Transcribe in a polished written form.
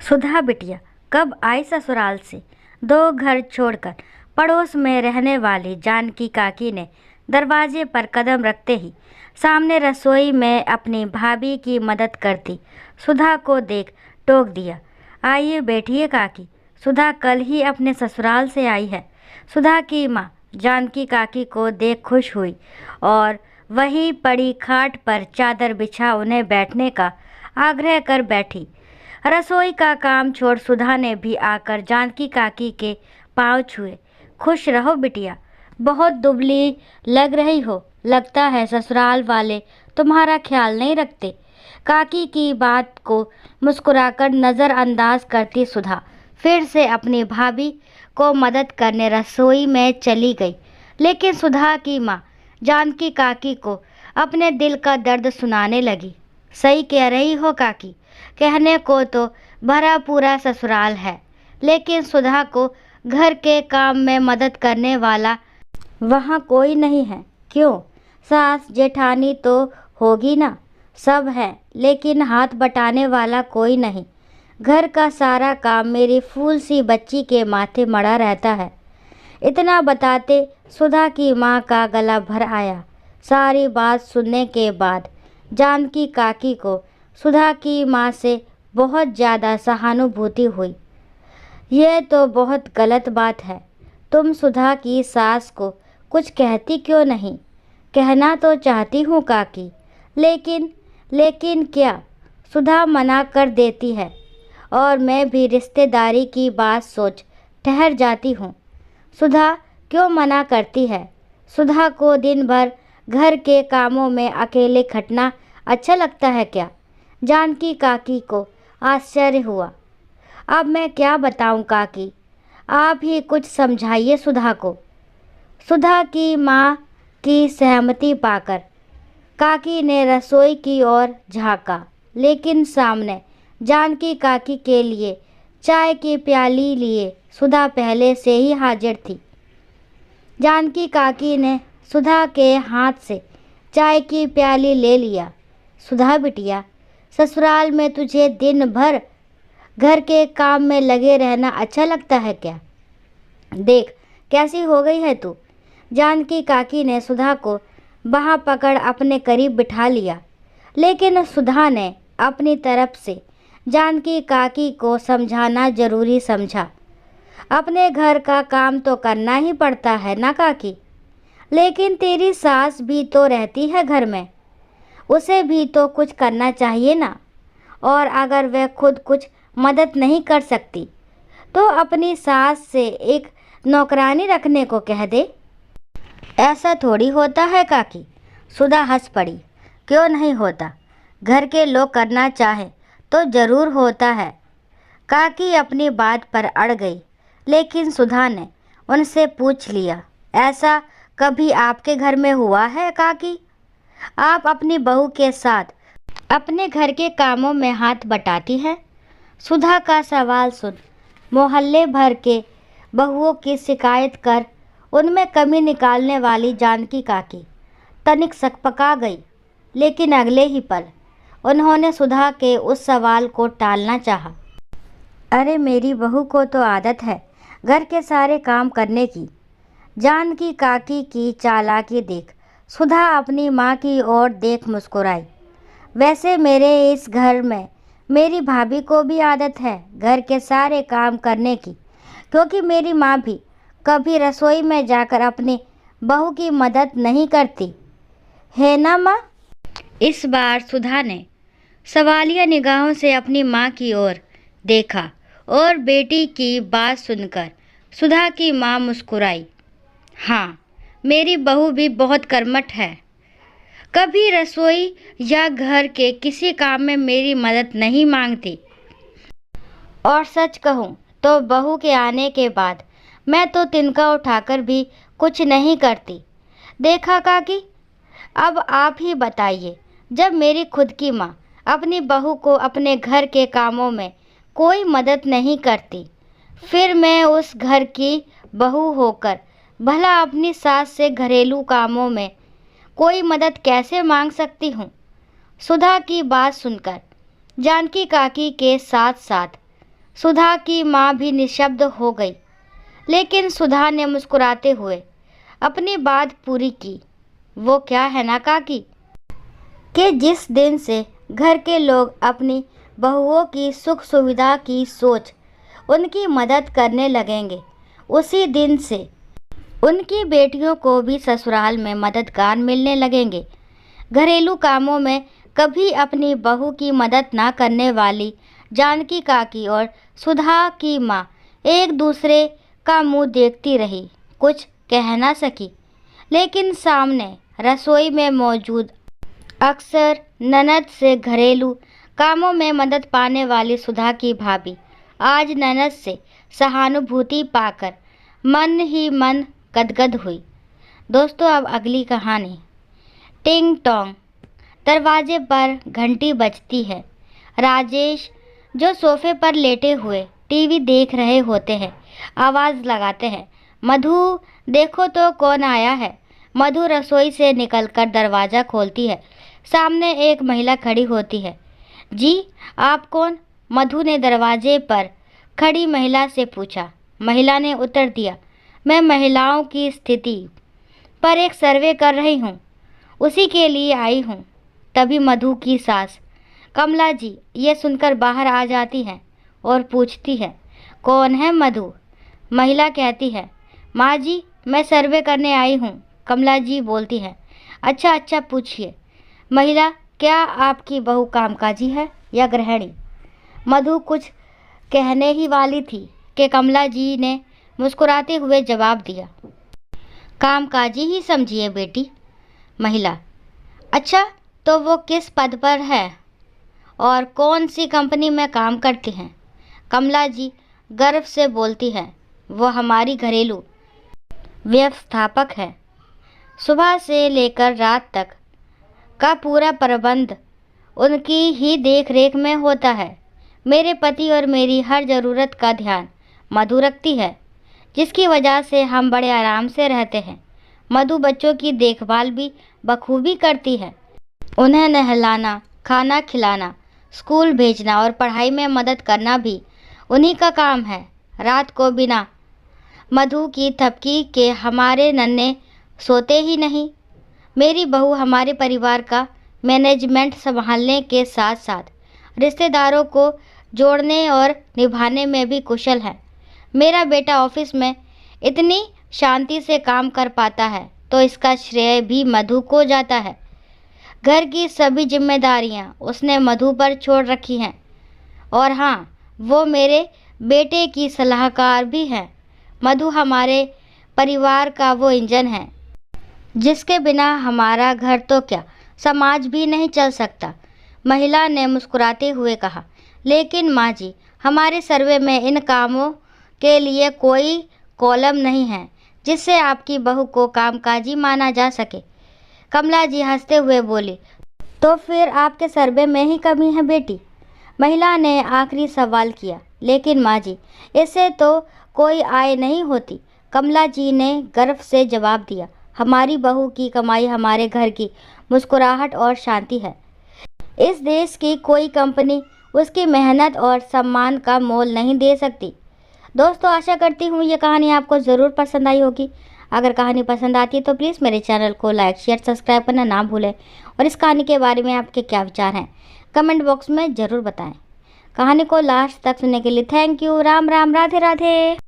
सुधा बिटिया कब आई ससुराल से। दो घर छोड़कर पड़ोस में रहने वाली जानकी काकी ने दरवाजे पर कदम रखते ही सामने रसोई में अपनी भाभी की मदद करती सुधा को देख टोक दिया। आइए बैठिए काकी। सुधा कल ही अपने ससुराल से आई है। सुधा की माँ जानकी काकी को देख खुश हुई और वहीं पड़ी खाट पर चादर बिछा उन्हें बैठने का आग्रह कर बैठी। रसोई का काम छोड़ सुधा ने भी आकर जानकी काकी के पांव छुए। खुश रहो बिटिया, बहुत दुबली लग रही हो। लगता है ससुराल वाले तुम्हारा ख्याल नहीं रखते। काकी की बात को मुस्कुराकर नज़रअंदाज करती सुधा फिर से अपनी भाभी को मदद करने रसोई में चली गई। लेकिन सुधा की माँ जानकी काकी को अपने दिल का दर्द सुनाने लगी। सही कह रही हो काकी, कहने को तो भरा पूरा ससुराल है, लेकिन सुधा को घर के काम में मदद करने वाला वहाँ कोई नहीं है। क्यों, सास जेठानी तो होगी ना। सब है, लेकिन हाथ बटाने वाला कोई नहीं। घर का सारा काम मेरी फूल सी बच्ची के माथे मड़ा रहता है। इतना बताते सुधा की माँ का गला भर आया। सारी बात सुनने के बाद जानकी काकी को सुधा की माँ से बहुत ज़्यादा सहानुभूति हुई। यह तो बहुत गलत बात है। तुम सुधा की सास को कुछ कहती क्यों नहीं? कहना तो चाहती हूँ काकी, लेकिन क्या? सुधा मना कर देती है और मैं भी रिश्तेदारी की बात सोच ठहर जाती हूँ। सुधा क्यों मना करती है? सुधा को दिन भर घर के कामों में अकेले खटना अच्छा लगता है क्या? जानकी काकी को आश्चर्य हुआ। अब मैं क्या बताऊं काकी, आप ही कुछ समझाइए सुधा को। सुधा की माँ की सहमति पाकर काकी ने रसोई की ओर झाँका, लेकिन सामने जानकी काकी के लिए चाय की प्याली लिए सुधा पहले से ही हाजिर थी। जानकी काकी ने सुधा के हाथ से चाय की प्याली ले लिया। सुधा बिटिया, ससुराल में तुझे दिन भर घर के काम में लगे रहना अच्छा लगता है क्या? देख कैसी हो गई है तू। जानकी काकी ने सुधा को बाँह पकड़ अपने करीब बिठा लिया, लेकिन सुधा ने अपनी तरफ से जानकी काकी को समझाना जरूरी समझा। अपने घर का काम तो करना ही पड़ता है ना काकी, लेकिन तेरी सास भी तो रहती है घर में, उसे भी तो कुछ करना चाहिए ना। और अगर वह खुद कुछ मदद नहीं कर सकती तो अपनी सास से एक नौकरानी रखने को कह दे। ऐसा थोड़ी होता है काकी। सुधा हंस पड़ी। क्यों नहीं होता? घर के लोग करना चाहे तो ज़रूर होता है। काकी अपनी बात पर अड़ गई, लेकिन सुधा ने उनसे पूछ लिया, ऐसा कभी आपके घर में हुआ है काकी? आप अपनी बहू के साथ अपने घर के कामों में हाथ बटाती हैं? सुधा का सवाल सुन मोहल्ले भर के बहुओं की शिकायत कर उनमें कमी निकालने वाली जानकी काकी तनिक सकपका गई, लेकिन अगले ही पल उन्होंने सुधा के उस सवाल को टालना चाहा। अरे मेरी बहू को तो आदत है घर के सारे काम करने की। जानकी काकी की चालाकी देख सुधा अपनी माँ की ओर देख मुस्कुराई। वैसे मेरे इस घर में मेरी भाभी को भी आदत है घर के सारे काम करने की, क्योंकि मेरी माँ भी कभी रसोई में जाकर अपनी बहू की मदद नहीं करती है ना माँ? इस बार सुधा ने सवालिया निगाहों से अपनी माँ की ओर देखा और बेटी की बात सुनकर सुधा की माँ मुस्कुराई। हाँ, मेरी बहू भी बहुत कर्मठ है। कभी रसोई या घर के किसी काम में मेरी मदद नहीं मांगती। और सच कहूँ तो बहू के आने के बाद मैं तो तिनका उठाकर भी कुछ नहीं करती। देखा काकी, अब आप ही बताइए, जब मेरी खुद की माँ अपनी बहू को अपने घर के कामों में कोई मदद नहीं करती, फिर मैं उस घर की बहू होकर भला अपनी सास से घरेलू कामों में कोई मदद कैसे मांग सकती हूँ? सुधा की बात सुनकर जानकी काकी के साथ साथ सुधा की माँ भी निशब्द हो गई, लेकिन सुधा ने मुस्कुराते हुए अपनी बात पूरी की। वो क्या है ना काकी, कि जिस दिन से घर के लोग अपनी बहुओं की सुख सुविधा की सोच उनकी मदद करने लगेंगे, उसी दिन से उनकी बेटियों को भी ससुराल में मददगार मिलने लगेंगे। घरेलू कामों में कभी अपनी बहू की मदद ना करने वाली जानकी काकी और सुधा की माँ एक दूसरे का मुंह देखती रही, कुछ कह ना सकी। लेकिन सामने रसोई में मौजूद अक्सर ननद से घरेलू कामों में मदद पाने वाली सुधा की भाभी आज ननद से सहानुभूति पाकर मन ही मन गदगद हुई। दोस्तों, अब अगली कहानी। टिंग टोंग, दरवाजे पर घंटी बजती है। राजेश, जो सोफे पर लेटे हुए टीवी देख रहे होते हैं, आवाज़ लगाते हैं, मधु देखो तो कौन आया है। मधु रसोई से निकलकर दरवाज़ा खोलती है। सामने एक महिला खड़ी होती है। जी, आप कौन? मधु ने दरवाजे पर खड़ी महिला से पूछा। महिला ने उत्तर दिया, मैं महिलाओं की स्थिति पर एक सर्वे कर रही हूँ, उसी के लिए आई हूँ। तभी मधु की सास कमला जी ये सुनकर बाहर आ जाती हैं और पूछती है, कौन है मधु? महिला कहती है, माँ जी, मैं सर्वे करने आई हूँ। कमला जी बोलती है, अच्छा अच्छा, पूछिए। महिला, क्या आपकी बहू कामकाजी है या गृहिणी? मधु कुछ कहने ही वाली थी कि कमला जी ने मुस्कुराते हुए जवाब दिया, कामकाजी ही समझिए बेटी। महिला, अच्छा, तो वो किस पद पर है और कौन सी कंपनी में काम करती हैं? कमला जी गर्व से बोलती है, वो हमारी घरेलू व्यवस्थापक है। सुबह से लेकर रात तक का पूरा प्रबंध उनकी ही देख रेख में होता है। मेरे पति और मेरी हर ज़रूरत का ध्यान मधु रखती है, जिसकी वजह से हम बड़े आराम से रहते हैं। मधु बच्चों की देखभाल भी बखूबी करती है। उन्हें नहलाना, खाना खिलाना, स्कूल भेजना और पढ़ाई में मदद करना भी उन्हीं का काम है। रात को बिना मधु की थपकी के हमारे नन्हे सोते ही नहीं। मेरी बहू हमारे परिवार का मैनेजमेंट संभालने के साथ साथ रिश्तेदारों को जोड़ने और निभाने में भी कुशल है। मेरा बेटा ऑफिस में इतनी शांति से काम कर पाता है तो इसका श्रेय भी मधु को जाता है। घर की सभी जिम्मेदारियां उसने मधु पर छोड़ रखी हैं। और हाँ, वो मेरे बेटे की सलाहकार भी है। मधु हमारे परिवार का वो इंजन है जिसके बिना हमारा घर तो क्या, समाज भी नहीं चल सकता। महिला ने मुस्कुराते हुए कहा, लेकिन माँ जी, हमारे सर्वे में इन कामों के लिए कोई कॉलम नहीं है जिससे आपकी बहू को कामकाजी माना जा सके। कमला जी हंसते हुए बोली, तो फिर आपके सर्वे में ही कमी है बेटी। महिला ने आखिरी सवाल किया, लेकिन माँ जी, इससे तो कोई आय नहीं होती। कमला जी ने गर्व से जवाब दिया, हमारी बहू की कमाई हमारे घर की मुस्कुराहट और शांति है। इस देश की कोई कंपनी उसकी मेहनत और सम्मान का मोल नहीं दे सकती। दोस्तों, आशा करती हूँ ये कहानी आपको ज़रूर पसंद आई होगी। अगर कहानी पसंद आती है तो प्लीज़ मेरे चैनल को लाइक, शेयर, सब्सक्राइब करना ना भूलें। और इस कहानी के बारे में आपके क्या विचार हैं, कमेंट बॉक्स में ज़रूर बताएं। कहानी को लास्ट तक सुनने के लिए थैंक यू। राम राम, राधे राधे।